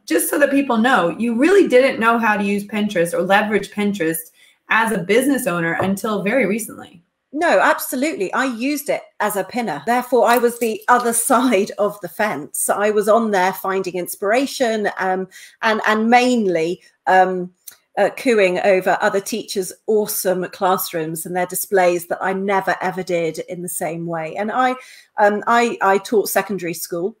just so that people know, you really didn't know how to use Pinterest or leverage Pinterest as a business owner until very recently. No, absolutely. I used it as a pinner. Therefore, I was the other side of the fence. I was on there finding inspiration and mainly cooing over other teachers' awesome classrooms and their displays that I never ever did in the same way. And I taught secondary school,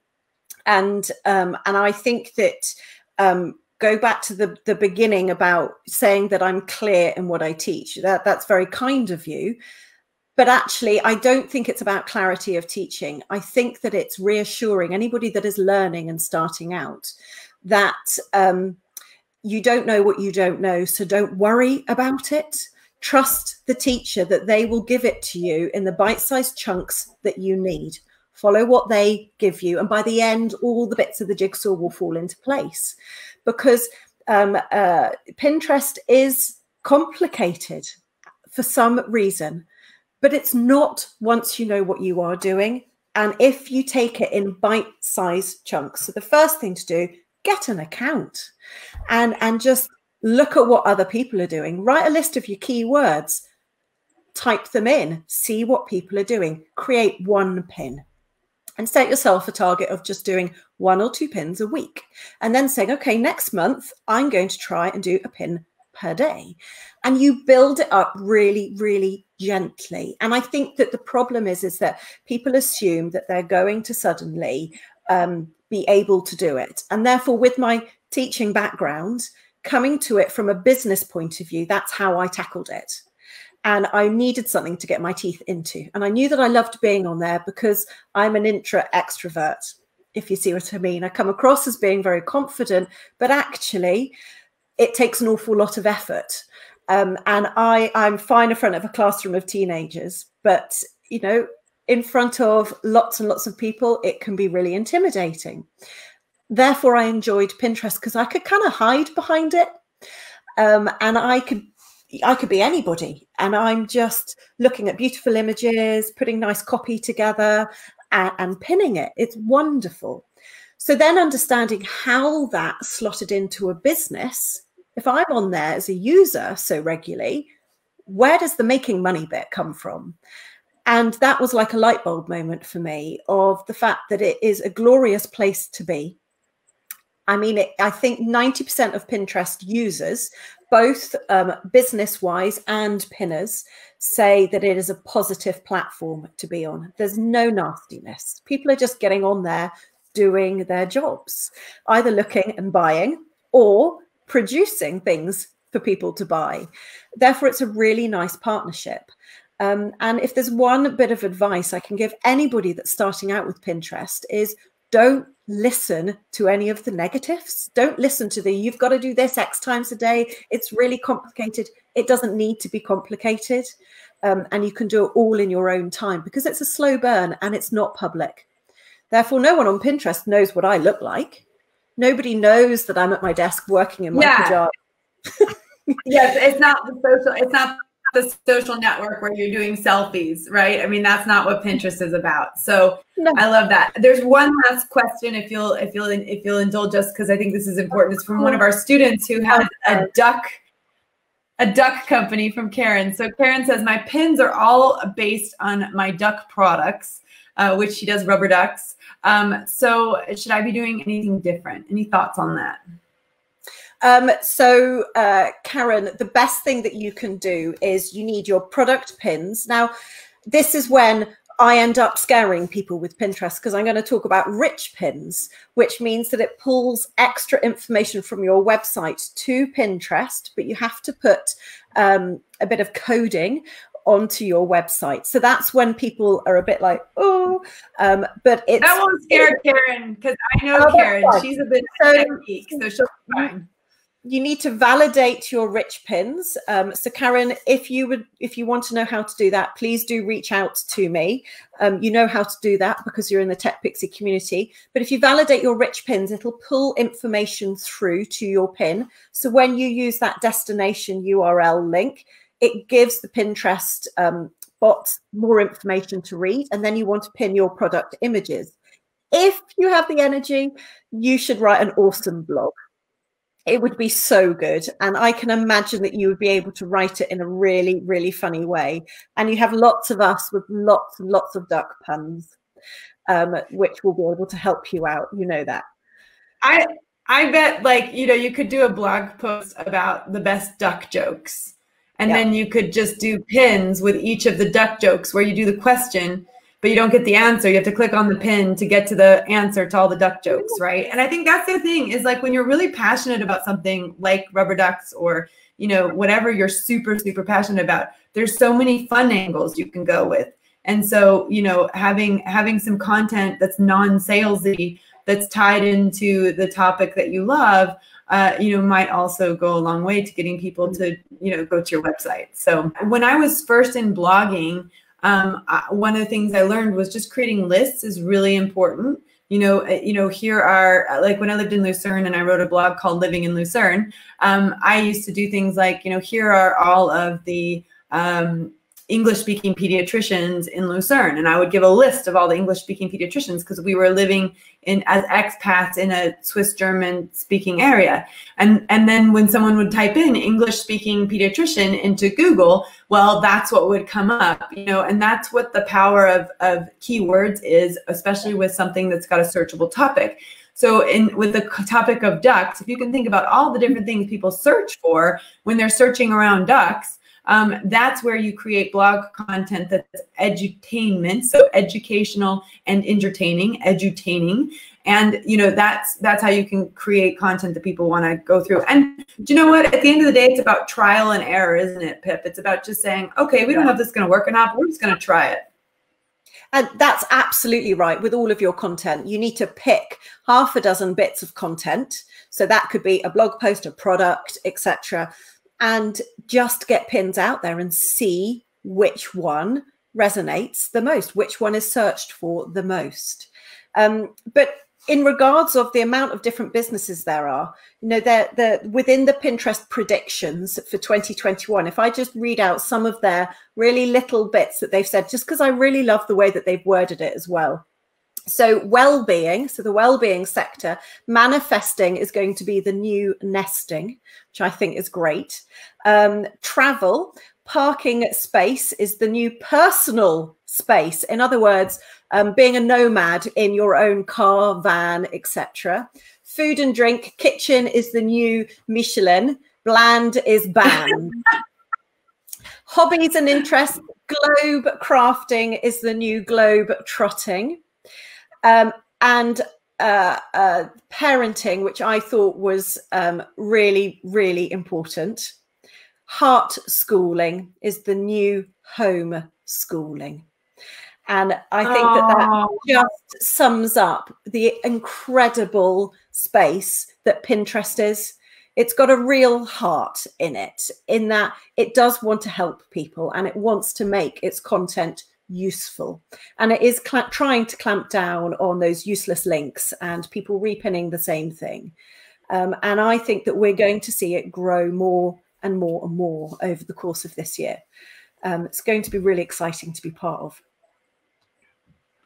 and I think that go back to the beginning about saying that I'm clear in what I teach. That's very kind of you. But actually, I don't think it's about clarity of teaching. I think that it's reassuring anybody that is learning and starting out that you don't know what you don't know. So don't worry about it. Trust the teacher that they will give it to you in the bite-sized chunks that you need. Follow what they give you. And by the end, all the bits of the jigsaw will fall into place. Because Pinterest is complicated for some reason. But it's not once you know what you are doing. And if you take it in bite-sized chunks. So the first thing to do, get an account and just look at what other people are doing. Write a list of your keywords, type them in, see what people are doing, create one pin. And set yourself a target of just doing 1 or 2 pins a week. And then saying, okay, next month, I'm going to try and do a pin per day. And you build it up really, really gently. And I think that the problem is that people assume that they're going to suddenly be able to do it. And therefore, with my teaching background, coming to it from a business point of view, that's how I tackled it. And I needed something to get my teeth into. And I knew that I loved being on there because I'm an extrovert, if you see what I mean. I come across as being very confident, but actually it takes an awful lot of effort. And I'm fine in front of a classroom of teenagers, but, you know, in front of lots and lots of people, it can be really intimidating. Therefore, I enjoyed Pinterest because I could kind of hide behind it. And I could be anybody. And I'm just looking at beautiful images, putting nice copy together and pinning it. It's wonderful. So then understanding how that slotted into a business. If I'm on there as a user so regularly, where does the making money bit come from? And that was like a light bulb moment for me of the fact that it is a glorious place to be. I mean, I think 90% of Pinterest users, both business-wise and pinners, say that it is a positive platform to be on. There's no nastiness. People are just getting on there doing their jobs, either looking and buying or producing things for people to buy. Therefore, it's a really nice partnership. And if there's one bit of advice I can give anybody that's starting out with Pinterest is don't listen to any of the negatives. Don't listen to the, you've got to do this X times a day. It's really complicated. It doesn't need to be complicated. And you can do it all in your own time because it's a slow burn and it's not public. Therefore, no one on Pinterest knows what I look like. Nobody knows that I'm at my desk working in my pajamas. Yes, it's not the social network where you're doing selfies, right? I mean, that's not what Pinterest is about. So no. I love that. There's one last question, if you'll indulge us, because I think this is important. It's from one of our students who has a duck company, from Karen. So Karen says, my pins are all based on my duck products, which she does rubber ducks. So should I be doing anything different? Any thoughts on that? Karen, the best thing that you can do is you need your product pins. Now, this is when I end up scaring people with Pinterest, because I'm going to talk about rich pins, which means that it pulls extra information from your website to Pinterest, but you have to put a bit of coding onto your website. So that's when people are a bit like, oh, but it's... That won't scare Karen, because I know Karen. She's a bit of a geek, so she'll be fine. You need to validate your rich pins. So Karen, if you want to know how to do that, please do reach out to me. You know how to do that because you're in the Tech Pixie community. But if you validate your rich pins, it'll pull information through to your pin. So when you use that destination URL link, it gives the Pinterest bot more information to read. And then you want to pin your product images. If you have the energy, you should write an awesome blog. It would be so good. And I can imagine that you would be able to write it in a really, really funny way. And you have lots of us with lots and lots of duck puns, which will be able to help you out. You know that. I bet, like, you know, you could do a blog post about the best duck jokes. And then you could just do pins with each of the duck jokes where you do the question, but you don't get the answer. You have to click on the pin to get to the answer to all the duck jokes, right? And I think that's the thing is, like, when you're really passionate about something like rubber ducks or, you know, whatever you're super, super passionate about, there's so many fun angles you can go with. And so, you know, having some content that's non-salesy, that's tied into the topic that you love, you know, might also go a long way to getting people to, you know, go to your website. So when I was first in blogging, one of the things I learned was just creating lists is really important. You know, here are, like, when I lived in Lucerne and I wrote a blog called Living in Lucerne, I used to do things like, you know, here are all of the English-speaking pediatricians in Lucerne, and I would give a list of all the English-speaking pediatricians because we were living as expats in a Swiss-German speaking area. And then when someone would type in English-speaking pediatrician into Google, well, that's what would come up, you know, and that's what the power of keywords is, especially with something that's got a searchable topic. So with the topic of ducks, if you can think about all the different things people search for when they're searching around ducks, that's where you create blog content that's edutainment, so educational and entertaining, edutaining. And, you know, that's how you can create content that people want to go through. And do you know what? At the end of the day, it's about trial and error, isn't it, Pip? It's about just saying, okay, we don't know if this is going to work or not, but we're just going to try it. And that's absolutely right. With all of your content, you need to pick half a dozen bits of content. So that could be a blog post, a product, etc., and just get pins out there and see which one resonates the most, which one is searched for the most. But in regards of the amount of different businesses there are, you know, they're within the Pinterest predictions for 2021, if I just read out some of their really little bits that they've said, just because I really love the way that they've worded it as well. So well-being, so the well-being sector, manifesting is going to be the new nesting, which I think is great. Travel, parking space is the new personal space. In other words, being a nomad in your own car, van, etc. Food and drink, kitchen is the new Michelin, bland is banned. Hobbies and interests, globe crafting is the new globe trotting. And parenting, which I thought was really, really important. Heart schooling is the new home schooling. And I think that just sums up the incredible space that Pinterest is. It's got a real heart in it, in that it does want to help people and it wants to make its content useful. And it is trying to clamp down on those useless links and people repinning the same thing. And I think that we're going to see it grow more and more and more over the course of this year. It's going to be really exciting to be part of.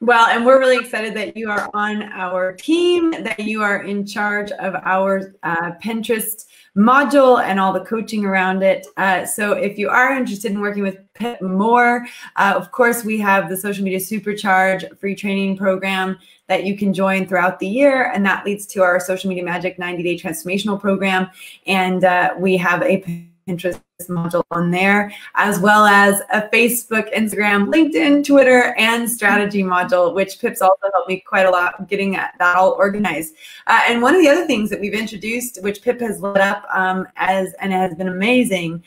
Well, and we're really excited that you are on our team, that you are in charge of our Pinterest module and all the coaching around it. So if you are interested in working with Pip more, of course, we have the Social Media Supercharge free training program that you can join throughout the year. And that leads to our Social Media Magic 90-day transformational program. And we have a Pinterest module on there, as well as a Facebook, Instagram, LinkedIn, Twitter, and strategy module, which Pip's also helped me quite a lot getting that all organized. And one of the other things that we've introduced, which Pip has led up and has been amazing,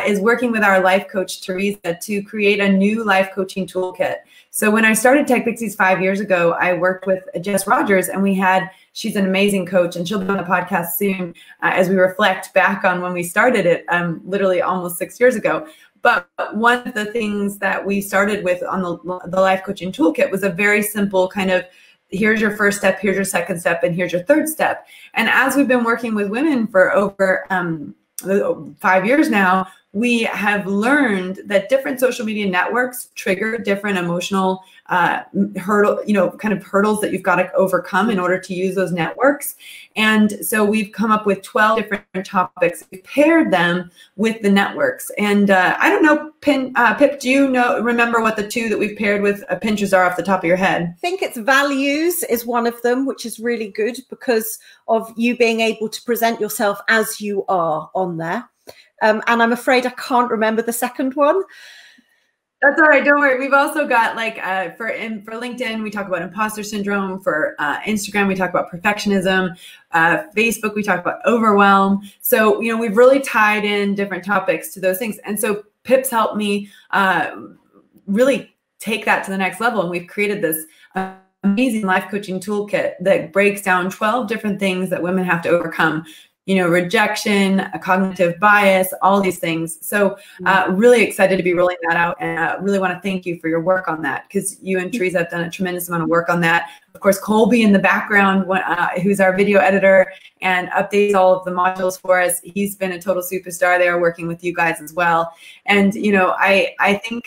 is working with our life coach, Teresa, to create a new life coaching toolkit. So when I started Tech Pixies 5 years ago, I worked with Jess Rogers, and she's an amazing coach, and she'll be on the podcast soon as we reflect back on when we started it, literally almost 6 years ago. But one of the things that we started with on the life coaching toolkit was a very simple kind of, here's your first step, here's your second step, and here's your third step. And as we've been working with women for over 5 years now, we have learned that different social media networks trigger different emotional hurdles that you've got to overcome in order to use those networks. And so we've come up with 12 different topics. We've paired them with the networks. And I don't know, Pip, do you remember what the two that we've paired with Pinterest are off the top of your head? I think it's values is one of them, which is really good because of you being able to present yourself as you are on there. And I'm afraid I can't remember the second one. That's all right. Don't worry. We've also got for LinkedIn, we talk about imposter syndrome. For Instagram, we talk about perfectionism. Facebook, we talk about overwhelm. So, we've really tied in different topics to those things. And so Pip's helped me really take that to the next level. And we've created this amazing life coaching toolkit that breaks down 12 different things that women have to overcome. Rejection, a cognitive bias, all these things. So really excited to be rolling that out, and really want to thank you for your work on that, because you and Teresa have done a tremendous amount of work on that. Of course, Colby in the background, who's our video editor and updates all of the modules for us. He's been a total superstar there, working with you guys as well. And I think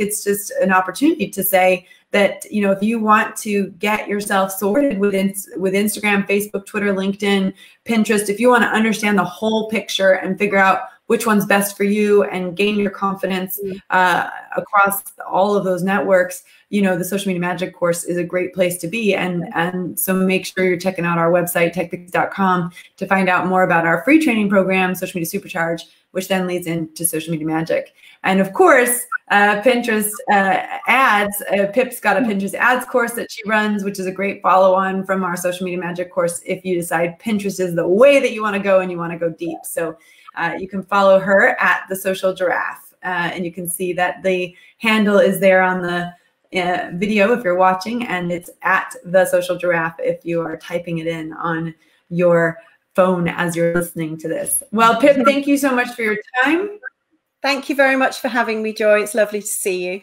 it's just an opportunity to say that, if you want to get yourself sorted with Instagram, Facebook, Twitter, LinkedIn, Pinterest, if you want to understand the whole picture and figure out which one's best for you and gain your confidence across all of those networks, the Social Media Magic course is a great place to be. And so make sure you're checking out our website, techpixies.com, to find out more about our free training program, Social Media Supercharge, which then leads into Social Media Magic. And of course, Pinterest ads. Pip's got a Pinterest ads course that she runs, which is a great follow-on from our Social Media Magic course if you decide Pinterest is the way that you want to go and you want to go deep. So you can follow her at The Social Giraffe, and you can see that the handle is there on the video if you're watching, and it's at The Social Giraffe if you are typing it in on your phone as you're listening to this. Well, Pip, thank you so much for your time. Thank you very much for having me, Joy. It's lovely to see you.